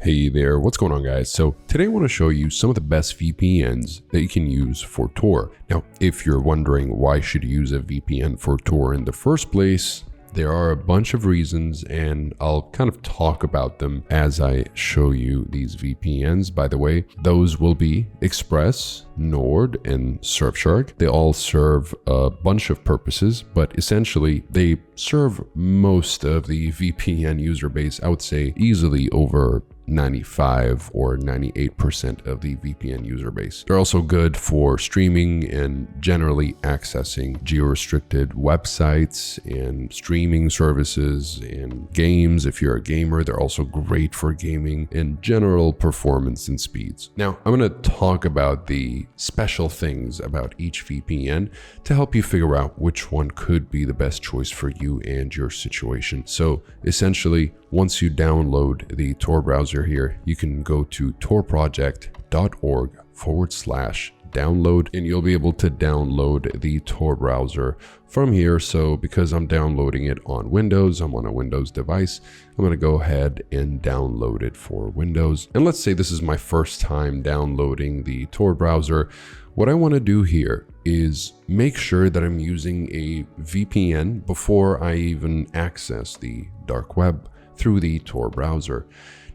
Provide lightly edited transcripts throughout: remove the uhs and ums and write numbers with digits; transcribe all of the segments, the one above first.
Hey there, what's going on guys? So today I want to show you some of the best VPNs that you can use for Tor. Now, if you're wondering why should you use a VPN for Tor in the first place, there are a bunch of reasons and I'll kind of talk about them as I show you these VPNs. By the way, those will be Express, Nord, and Surfshark. They all serve a bunch of purposes, but essentially they serve most of the VPN user base. I would say easily over 95 or 98% of the VPN user base. They're also good for streaming and generally accessing geo-restricted websites and streaming services and games. If you're a gamer, they're also great for gaming and general performance and speeds. Now, I'm going to talk about the special things about each VPN to help you figure out which one could be the best choice for you and your situation. So essentially, once you download the Tor browser here, you can go to torproject.org/download and you'll be able to download the Tor browser from here. So because I'm downloading it on Windows, I'm on a Windows device, I'm going to go ahead and download it for Windows. And let's say this is my first time downloading the Tor browser. What I want to do here is make sure that I'm using a VPN before I even access the dark web through the Tor browser.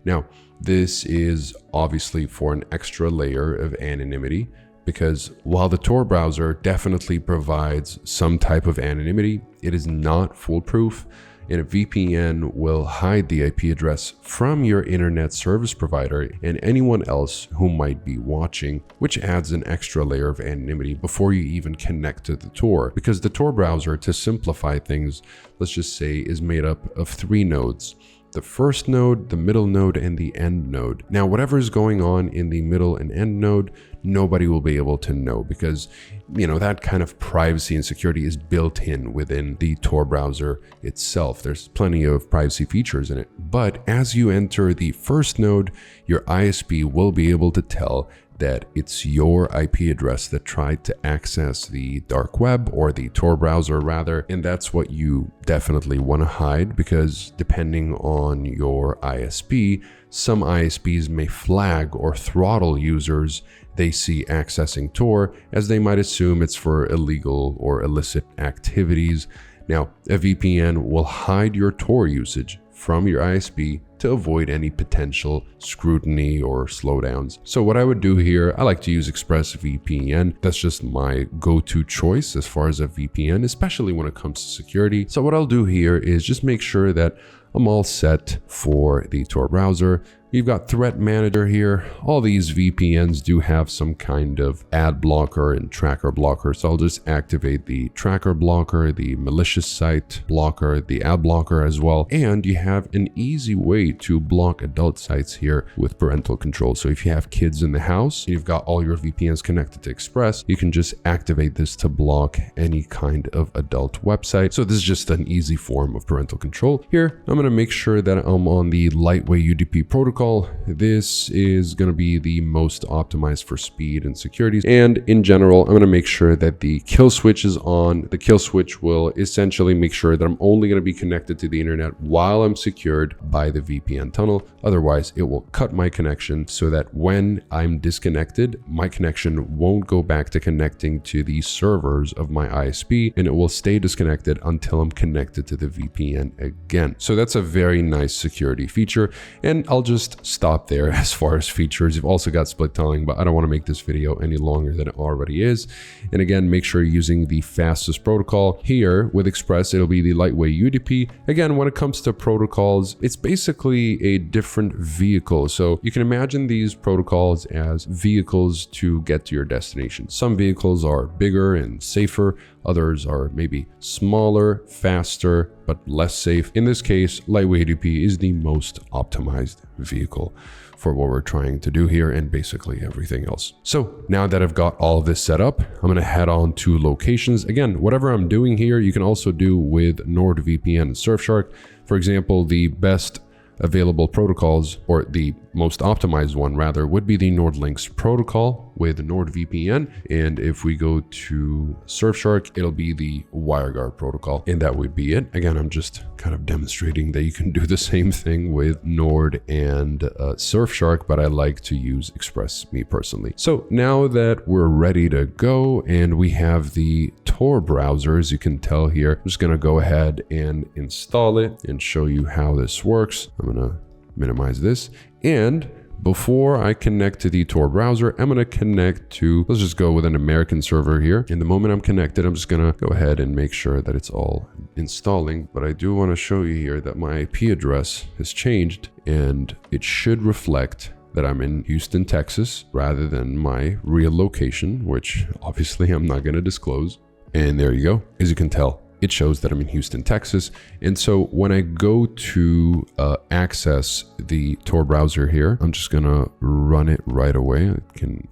Now, this is obviously for an extra layer of anonymity, because while the Tor browser definitely provides some type of anonymity, it is not foolproof, and a VPN will hide the IP address from your internet service provider and anyone else who might be watching, which adds an extra layer of anonymity before you even connect to the Tor. Because the Tor browser, to simplify things, let's just say, is made up of 3 nodes. The first node, the middle node, and the end node. Now, whatever is going on in the middle and end node, nobody will be able to know because, that kind of privacy and security is built in within the Tor browser itself. There's plenty of privacy features in it. But as you enter the first node, your ISP will be able to tell that it's your IP address that tried to access the dark web, or the Tor browser rather, and that's what you definitely want to hide, because depending on your ISP, some ISPs may flag or throttle users they see accessing Tor, as they might assume it's for illegal or illicit activities. Now, a VPN will hide your Tor usage from your ISP to avoid any potential scrutiny or slowdowns. So what I would do here, I like to use ExpressVPN. That's just my go-to choice as far as a VPN, especially when it comes to security. So what I'll do here is just make sure that I'm all set for the Tor browser. You've got Threat Manager here. All these VPNs do have some kind of ad blocker and tracker blocker. So I'll just activate the tracker blocker, the malicious site blocker, the ad blocker as well. And you have an easy way to block adult sites here with parental control. So if you have kids in the house, and you've got all your VPNs connected to Express, you can just activate this to block any kind of adult website. So this is just an easy form of parental control. Here, I'm going to make sure that I'm on the lightweight UDP protocol. This is going to be the most optimized for speed and security. And in general, I'm going to make sure that the kill switch is on. The kill switch will essentially make sure that I'm only going to be connected to the internet while I'm secured by the VPN tunnel. Otherwise, it will cut my connection so that when I'm disconnected, my connection won't go back to connecting to the servers of my ISP, and it will stay disconnected until I'm connected to the VPN again. So that's a very nice security feature, and I'll just stop there as far as features. You've also got split tunneling, but I don't want to make this video any longer than it already is. And again, make sure you're using the fastest protocol. Here with Express, it'll be the lightweight UDP. Again, when it comes to protocols, it's basically a different vehicle. So you can imagine these protocols as vehicles to get to your destination. Some vehicles are bigger and safer. Others are maybe smaller, faster, but less safe. In this case, lightweight UDP is the most optimized vehicle for what we're trying to do here and basically everything else. So now that I've got all of this set up, I'm going to head on to locations. Again, whatever I'm doing here, you can also do with NordVPN and Surfshark. For example, the best available protocols, or the most optimized one rather, would be the NordLynx protocol, with NordVPN. And if we go to Surfshark, it'll be the WireGuard protocol, and that would be it. Again, I'm just kind of demonstrating that you can do the same thing with Nord and Surfshark, but I like to use Express, me personally. So now that we're ready to go and we have the Tor browser, as you can tell here, I'm just going to go ahead and install it and show you how this works. I'm going to minimize this, and before I connect to the Tor browser, I'm going to connect to, let's just go with an American server here. And the moment I'm connected, I'm just going to go ahead and make sure that it's all installing. But I do want to show you here that my IP address has changed, and it should reflect that I'm in Houston, Texas, rather than my real location, which obviously I'm not going to disclose. And there you go. As you can tell, it shows that I'm in Houston, Texas. And so when I go to access the Tor browser here, I'm just gonna run it right away.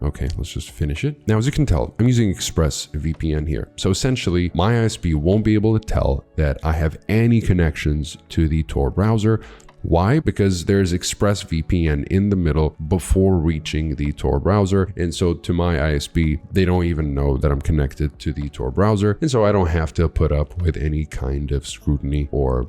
Okay, let's just finish it. Now, as you can tell, I'm using ExpressVPN here. So essentially, my ISP won't be able to tell that I have any connections to the Tor browser. Why? Because there's ExpressVPN in the middle before reaching the Tor browser. And so to my ISP, they don't even know that I'm connected to the Tor browser. And so I don't have to put up with any kind of scrutiny or,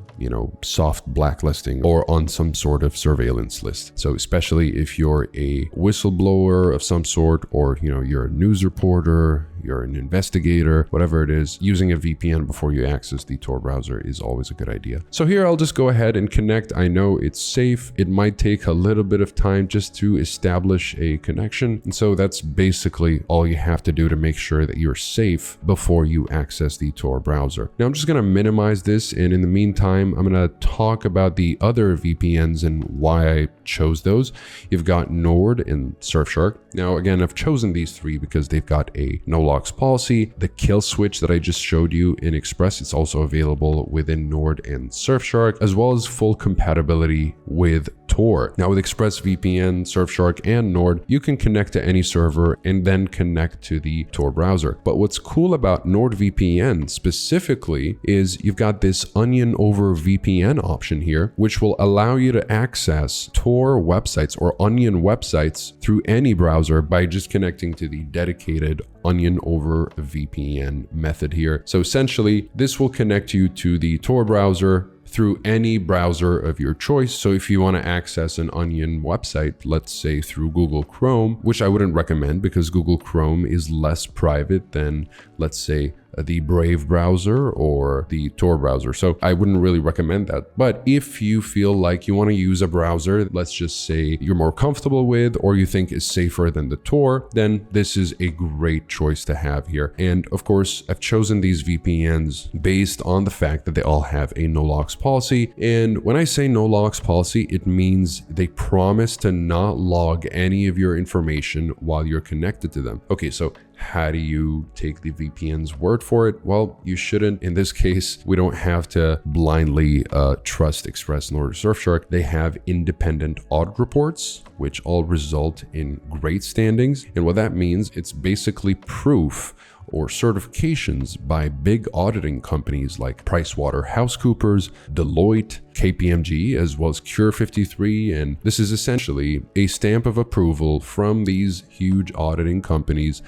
soft blacklisting or on some sort of surveillance list. So especially if you're a whistleblower of some sort, or, you're a news reporter, you're an investigator, whatever it is, using a VPN before you access the Tor browser is always a good idea. So here I'll just go ahead and connect. I know it's safe. It might take a little bit of time just to establish a connection. And so that's basically all you have to do to make sure that you're safe before you access the Tor browser. Now I'm just going to minimize this. And in the meantime, I'm going to talk about the other VPNs and why I chose those. You've got Nord and Surfshark. Now, again, I've chosen these three because they've got a no-logs policy. The kill switch that I just showed you in Express, it's also available within Nord and Surfshark, as well as full compatibility with Tor. Now, with ExpressVPN, Surfshark, and Nord, you can connect to any server and then connect to the Tor browser. But what's cool about NordVPN specifically is you've got this onion over VPN option here, which will allow you to access Tor websites or onion websites through any browser by just connecting to the dedicated onion over VPN method here. So essentially, this will connect you to the Tor browser through any browser of your choice. So if you want to access an onion website, let's say through Google Chrome, which I wouldn't recommend because Google Chrome is less private than, let's say, the Brave browser or the Tor browser. So I wouldn't really recommend that. But if you feel like you want to use a browser, let's just say you're more comfortable with, or you think is safer than the Tor, then this is a great choice to have here. And of course, I've chosen these VPNs based on the fact that they all have a no-logs policy. And when I say no-logs policy, it means they promise to not log any of your information while you're connected to them. Okay, so how do you take the VPN's word for it? Well, you shouldn't. In this case, we don't have to blindly trust Express nor Surfshark. They have independent audit reports, which all result in great standings. And what that means, it's basically proof or certifications by big auditing companies like PricewaterhouseCoopers, Deloitte, KPMG, as well as Cure 53. And this is essentially a stamp of approval from these huge auditing companies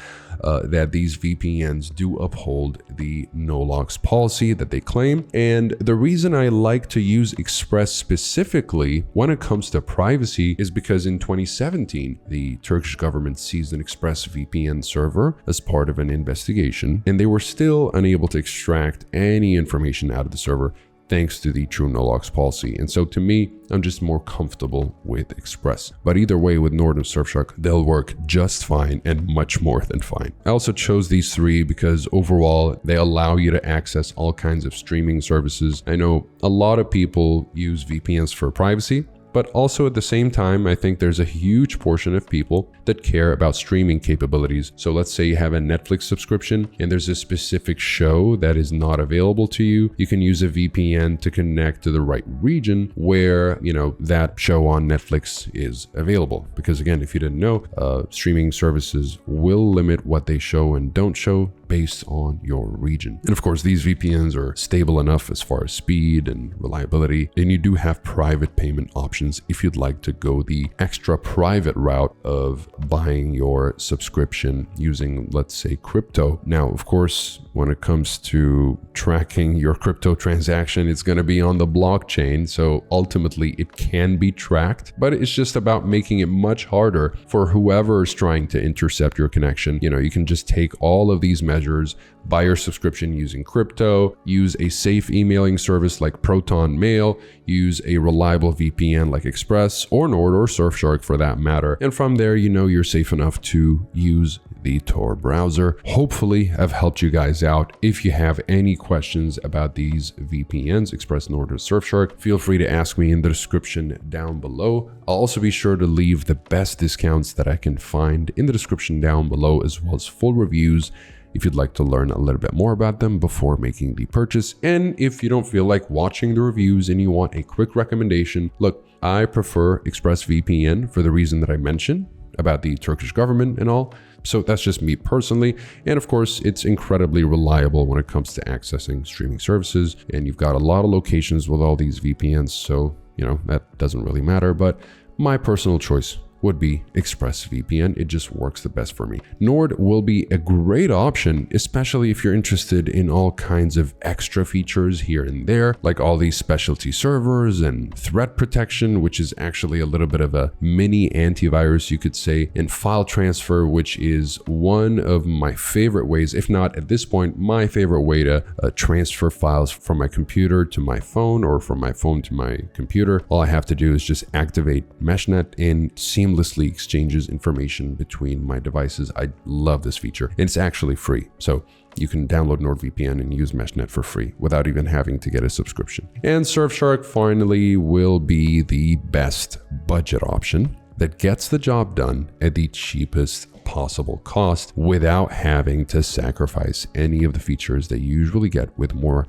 that these VPNs do uphold the no-logs policy that they claim. And the reason I like to use Express specifically when it comes to privacy is because in 2017, the Turkish government seized an ExpressVPN server as part of an investigation, and they were still unable to extract any information out of the server thanks to the true no-logs policy. And so to me, I'm just more comfortable with Express. But either way, with Nord and Surfshark, they'll work just fine and much more than fine. I also chose these three because overall, they allow you to access all kinds of streaming services. I know a lot of people use VPNs for privacy, but also at the same time, I think there's a huge portion of people that care about streaming capabilities. So let's say you have a Netflix subscription and there's a specific show that is not available to you. You can use a VPN to connect to the right region where, that show on Netflix is available. Because again, if you didn't know, streaming services will limit what they show and don't show based on your region. And of course, these VPNs are stable enough as far as speed and reliability. And you do have private payment options options if you'd like to go the extra private route of buying your subscription using, let's say, crypto. Now, of course, when it comes to tracking your crypto transaction, it's going to be on the blockchain. So ultimately it can be tracked, but it's just about making it much harder for whoever is trying to intercept your connection. You can just take all of these measures, buy your subscription using crypto, use a safe emailing service like Proton Mail, use a reliable VPN like Express or Nord or Surfshark for that matter. And from there, you're safe enough to use the Tor browser. Hopefully I've helped you guys out. If you have any questions about these VPNs, Express, Nord, or Surfshark, feel free to ask me in the description down below. I'll also be sure to leave the best discounts that I can find in the description down below, as well as full reviews if you'd like to learn a little bit more about them before making the purchase. And if you don't feel like watching the reviews and you want a quick recommendation, look, I prefer ExpressVPN for the reason that I mentioned about the Turkish government and all. So that's just me personally. And of course, it's incredibly reliable when it comes to accessing streaming services. And you've got a lot of locations with all these VPNs. So, that doesn't really matter. But my personal choice would be ExpressVPN. It just works the best for me. Nord will be a great option, especially if you're interested in all kinds of extra features here and there, like all these specialty servers and threat protection, which is actually a little bit of a mini antivirus, you could say, and file transfer, which is one of my favorite ways, if not at this point, my favorite way to transfer files from my computer to my phone or from my phone to my computer. All I have to do is just activate MeshNet and seamlessly exchanges information between my devices. I love this feature, and it's actually free. So you can download NordVPN and use MeshNet for free without even having to get a subscription. And Surfshark finally will be the best budget option that gets the job done at the cheapest possible cost without having to sacrifice any of the features that you usually get with more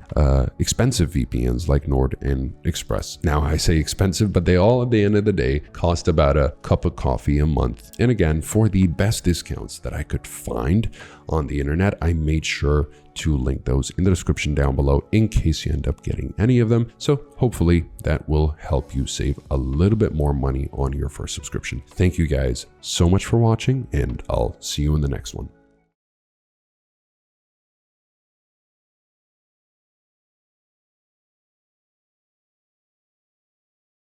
expensive VPNs like Nord and Express. Now, I say expensive, but they all at the end of the day cost about a cup of coffee a month. And again, for the best discounts that I could find on the internet, I made sure to link those in the description down below in case you end up getting any of them. So hopefully that will help you save a little bit more money on your first subscription. Thank you guys so much for watching, and I'll see you in the next one.